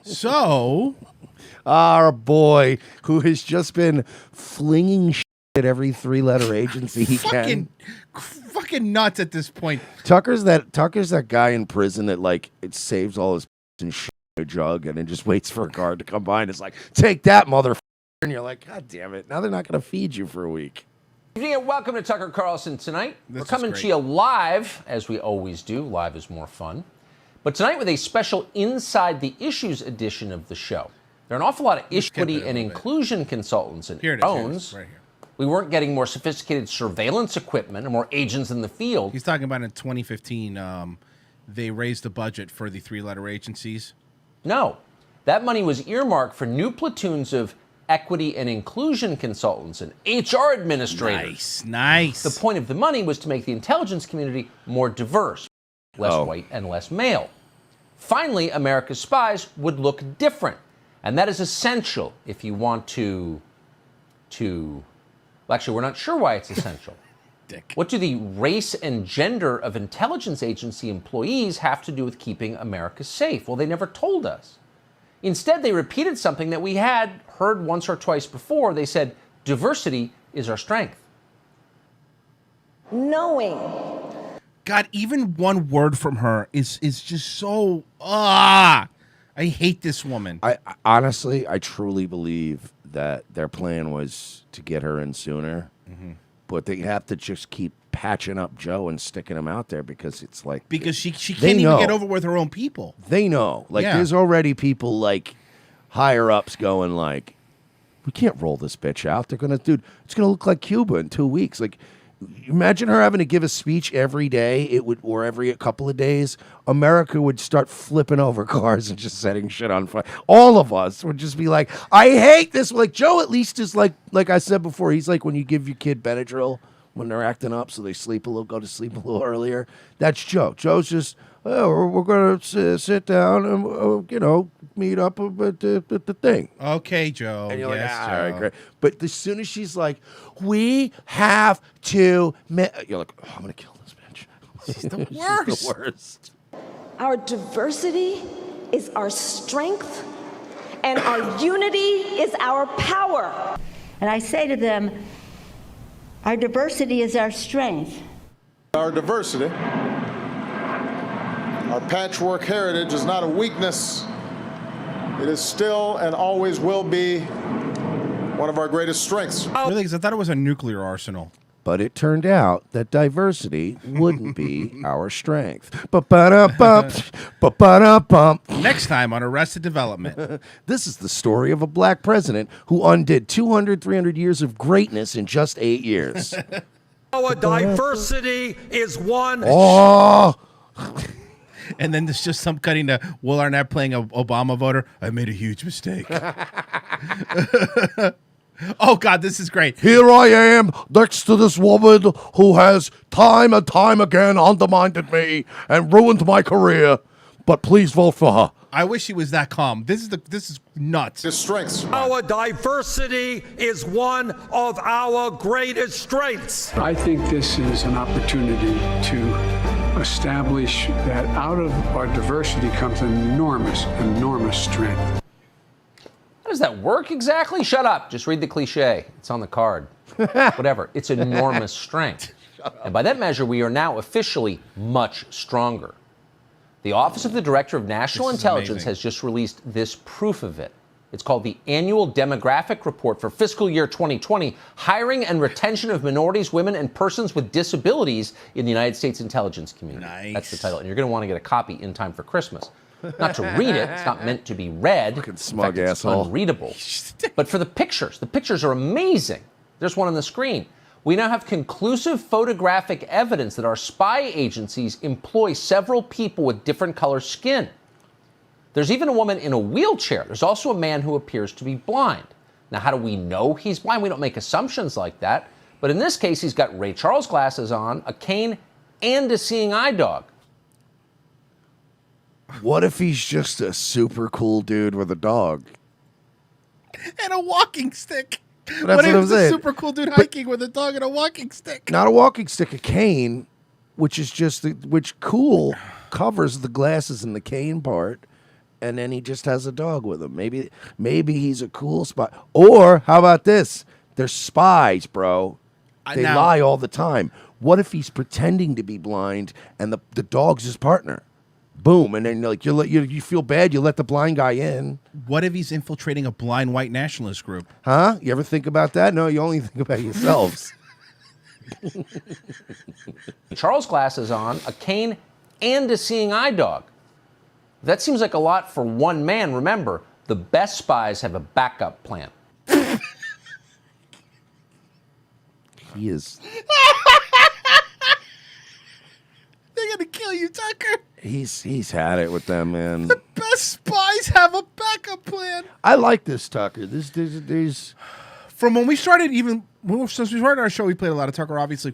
So, our boy who has just been flinging shit at every three-letter agency he can. Fucking nuts at this point. Tucker's that guy in prison that like it saves all his and shit in a jug and then just waits for a guard to come by and it's like, take that motherfucker, and you're like, God damn it! Now they're not going to feed you for a week. Good evening and welcome to Tucker Carlson tonight. We're coming to you live, as we always do. Live is more fun. But tonight with a special Inside the Issues edition of the show. There are an awful lot of equity and inclusion consultants and phones. Right here. We weren't getting more sophisticated surveillance equipment and more agents in the field. He's talking about in 2015, they raised the budget for the three-letter agencies. No, that money was earmarked for new platoons of equity and inclusion consultants and HR administrators. Nice. The point of the money was to make the intelligence community more diverse, less white and less male. Finally, America's spies would look different. And that is essential if you want to well, actually, we're not sure why it's essential. What do the race and gender of intelligence agency employees have to do with keeping America safe? Well, they never told us. Instead, they repeated something that we had heard once or twice before. They said, diversity is our strength. Knowing. God, even one word from her is just so, I hate this woman. I honestly, I truly believe that their plan was to get her in sooner, but they have to just keep patching up Joe and sticking him out there because it's like... Because she can't even get over with her own people. They know. Like, there's already people, like, higher-ups going, like, we can't roll this bitch out. They're going to, dude, it's going to look like Cuba in 2 weeks. Like, imagine her having to give a speech every day, or every couple of days. America would start flipping over cars and just setting shit on fire. All of us would just be like, I hate this. Like, Joe at least is like I said before, he's like when you give your kid Benadryl when they're acting up so they go to sleep a little earlier. That's Joe. Joe's just, we're going to sit down and, meet up at the thing. Okay, Joe. And you're yes, like, Joe. all right, great. But as soon as she's like, we have to, you're like, I'm going to kill this bitch. She's the worst. She's the worst. Our diversity is our strength, and our unity is our power. And I say to them, our diversity is our strength. Our diversity, our patchwork heritage is not a weakness. It is still and always will be one of our greatest strengths. Really? Because I thought it was a nuclear arsenal. But it turned out that diversity wouldn't be our strength. Ba-ba-da-bump. Next time on Arrested Development. This is the story of a black president who undid 200, 300 years of greatness in just 8 years. Our diversity is one. Oh! And then there's just some cutting to Will Arnett playing an Obama voter. I made a huge mistake. Oh, God, this is great. Here I am next to this woman who has time and time again undermined me and ruined my career. But please vote for her. I wish he was that calm. This is nuts. The strengths. Our diversity is one of our greatest strengths. I think this is an opportunity to establish that out of our diversity comes an enormous, enormous strength. How does that work exactly? Shut up. Just read the cliche. It's on the card. Whatever. It's enormous strength. And by that measure, we are now officially much stronger. The Office of the Director of National Intelligence has just released this proof of it. It's called the Annual Demographic Report for Fiscal Year 2020, Hiring and Retention of Minorities, Women, and Persons with Disabilities in the United States Intelligence Community. Nice. That's the title. And you're going to want to get a copy in time for Christmas. Not to read it. It's not meant to be read. Fucking smug in fact, asshole. It's unreadable. But for the pictures are amazing. There's one on the screen. We now have conclusive photographic evidence that our spy agencies employ several people with different color skin. There's even a woman in a wheelchair. There's also a man who appears to be blind. Now, how do we know he's blind? We don't make assumptions like that. But in this case, he's got Ray Charles glasses on, a cane, and a seeing eye dog. What if he's just a super cool dude with a dog? And a walking stick. That's what if I'm it's saying. a super cool dude hiking with a dog and a walking stick? Not a walking stick, a cane, which is just which cool covers the glasses and the cane part, and then he just has a dog with him. Maybe he's a cool spy. Or how about this? They're spies, bro. They lie all the time. What if he's pretending to be blind and the dog's his partner? Boom, and then like you feel bad, you let the blind guy in. What if he's infiltrating a blind white nationalist group? Huh? You ever think about that? No, you only think about yourselves. Charles glasses on, a cane, and a seeing eye dog. That seems like a lot for one man. Remember, the best spies have a backup plan. He is. They're gonna kill you, Tucker. He's had it with them, man. The best spies have a backup plan. I like this Tucker. There's From when we started, since we started our show, we played a lot of Tucker. Obviously,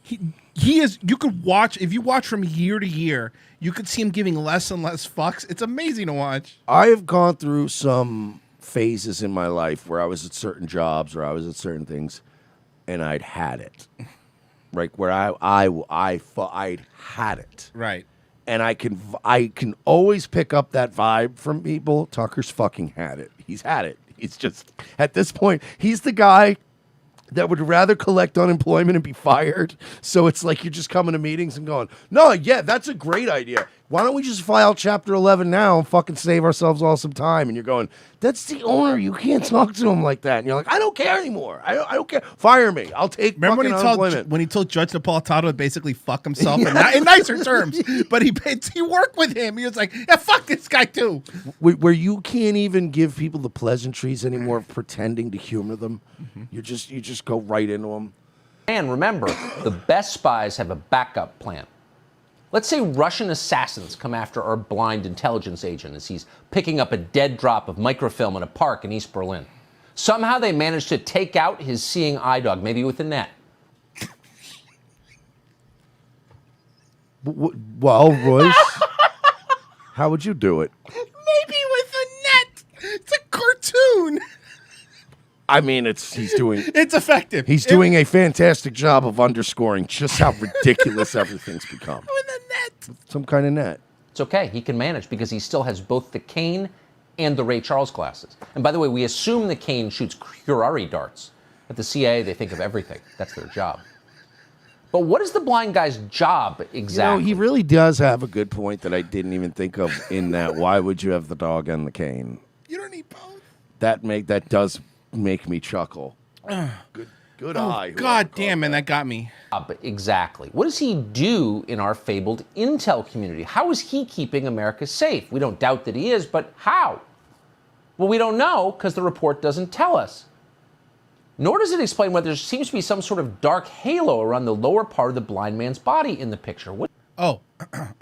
he is. You could watch if you watch from year to year. You could see him giving less and less fucks. It's amazing to watch. I have gone through some phases in my life where I was at certain jobs or I was at certain things, and I'd had it. Right, where I'd had it. Right. And I can always pick up that vibe from people. Tucker's fucking had it. He's had it. He's just, at this point, he's the guy that would rather collect unemployment and be fired. So it's like you're just coming to meetings and going, no, yeah, that's a great idea. Why don't we just file Chapter 11 now and fucking save ourselves all some time? And you're going, that's the owner. You can't talk to him like that. And you're like, I don't care anymore. I don't care. Fire me. I'll take fucking unemployment. When he told Judge Napolitano to basically fuck himself in nicer terms, but he worked with him. He was like, yeah, fuck this guy too. Where you can't even give people the pleasantries anymore of pretending to humor them. Mm-hmm. You just go right into them. And remember, the best spies have a backup plan. Let's say Russian assassins come after our blind intelligence agent as he's picking up a dead drop of microfilm in a park in East Berlin. Somehow they manage to take out his seeing eye dog, maybe with a net. Well, Royce, how would you do it? Maybe with a net. It's a cartoon. I mean, he's doing... It's effective. He's doing a fantastic job of underscoring just how ridiculous everything's become. With a net. Some kind of net. It's okay. He can manage because he still has both the cane and the Ray Charles glasses. And by the way, we assume the cane shoots curare darts. At the CIA, they think of everything. That's their job. But what is the blind guy's job exactly? He really does have a good point that I didn't even think of in that. Why would you have the dog and the cane? You don't need both. That does make me chuckle. Good eye. God damn, man, that got me. Exactly. What does he do in our fabled intel community? How is he keeping America safe? We don't doubt that he is, but how? Well, we don't know because the report doesn't tell us. Nor does it explain whether there seems to be some sort of dark halo around the lower part of the blind man's body in the picture. What I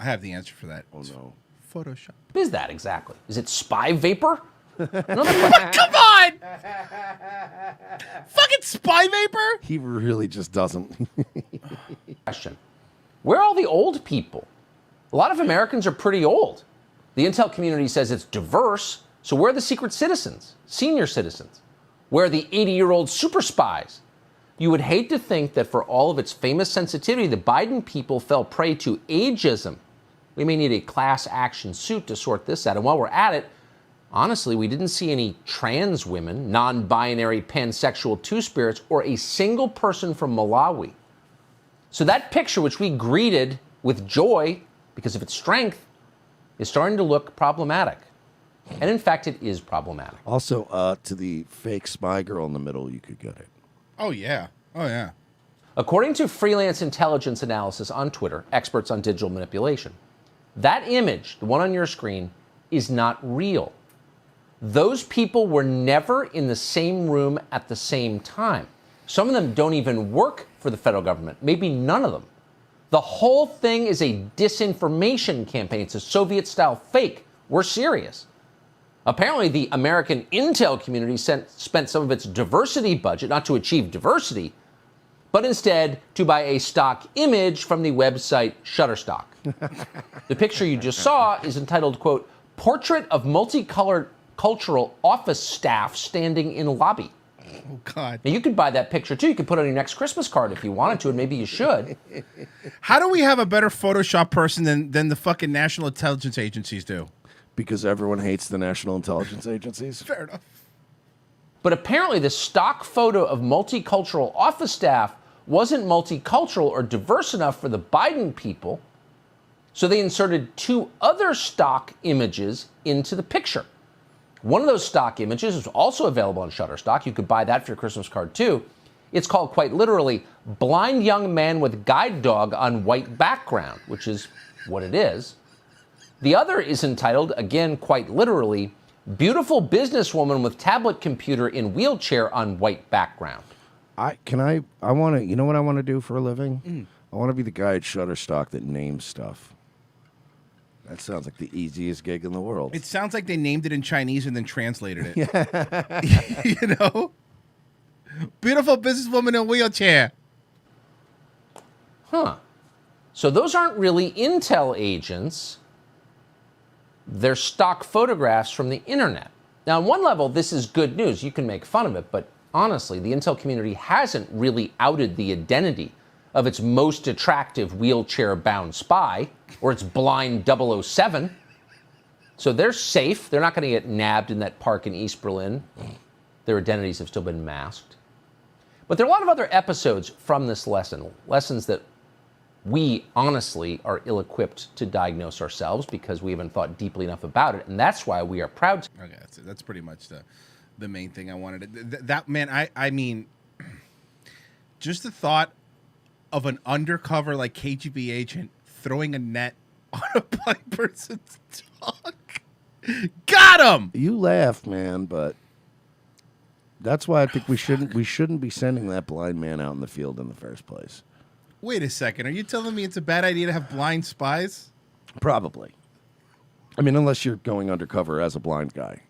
have the answer for that. Oh, no. Photoshop. What is that exactly? Is it spy vapor? Come on! Fucking spy vapor? He really just doesn't. Question. Where are all the old people? A lot of Americans are pretty old. The intel community says it's diverse, so where are the secret citizens, senior citizens? Where are the 80-year-old super spies? You would hate to think that for all of its famous sensitivity, the Biden people fell prey to ageism. We may need a class action suit to sort this out. And while we're at it, honestly, we didn't see any trans women, non-binary pansexual two-spirits, or a single person from Malawi. So that picture, which we greeted with joy because of its strength, is starting to look problematic. And in fact, it is problematic. Also, to the fake spy girl in the middle, you could get it. Oh, yeah. Oh, yeah. According to freelance intelligence analysis on Twitter, experts on digital manipulation, that image, the one on your screen, is not real. Those people were never in the same room at the same time. Some of them don't even work for the federal government, maybe none of them. The whole thing is a disinformation campaign. It's a Soviet-style fake. We're serious. Apparently, the American intel community spent some of its diversity budget not to achieve diversity, but instead to buy a stock image from the website Shutterstock. The picture you just saw is entitled, quote, Portrait of Multicolored Cultural Office Staff Standing in Lobby. Oh, God. Now, you could buy that picture, too. You could put it on your next Christmas card if you wanted to, and maybe you should. How do we have a better Photoshop person than the fucking national intelligence agencies do? Because everyone hates the national intelligence agencies? Fair enough. But apparently the stock photo of multicultural office staff wasn't multicultural or diverse enough for the Biden people, so they inserted 2 other stock images into the picture. One of those stock images is also available on Shutterstock. You could buy that for your Christmas card too. It's called, quite literally, Blind Young Man with Guide Dog on White Background, which is what it is. The other is entitled, again, quite literally, Beautiful Businesswoman with Tablet Computer in Wheelchair on White Background. I want to, you know what I want to do for a living? I want to be the guy at Shutterstock that names stuff. That sounds like the easiest gig in the world. It sounds like they named it in Chinese and then translated it. You know? Beautiful businesswoman in a wheelchair. Huh. So those aren't really intel agents. They're stock photographs from the internet. Now, on one level, this is good news. You can make fun of it, but honestly, the intel community hasn't really outed the identity of its most attractive wheelchair-bound spy, or its blind 007. So they're safe. They're not going to get nabbed in that park in East Berlin. Their identities have still been masked. But there are a lot of other episodes from this lesson, lessons that we honestly are ill-equipped to diagnose ourselves because we haven't thought deeply enough about it, and that's why we are proud to. Okay, that's pretty much the main thing I wanted. That man, I mean, just the thought of an undercover like KGB agent throwing a net on a blind person's dog. Got him. You laugh, man, but that's why I think we shouldn't be sending that blind man out in the field in the first place. Wait a second. Are you telling me it's a bad idea to have blind spies? Probably. I mean, unless you're going undercover as a blind guy.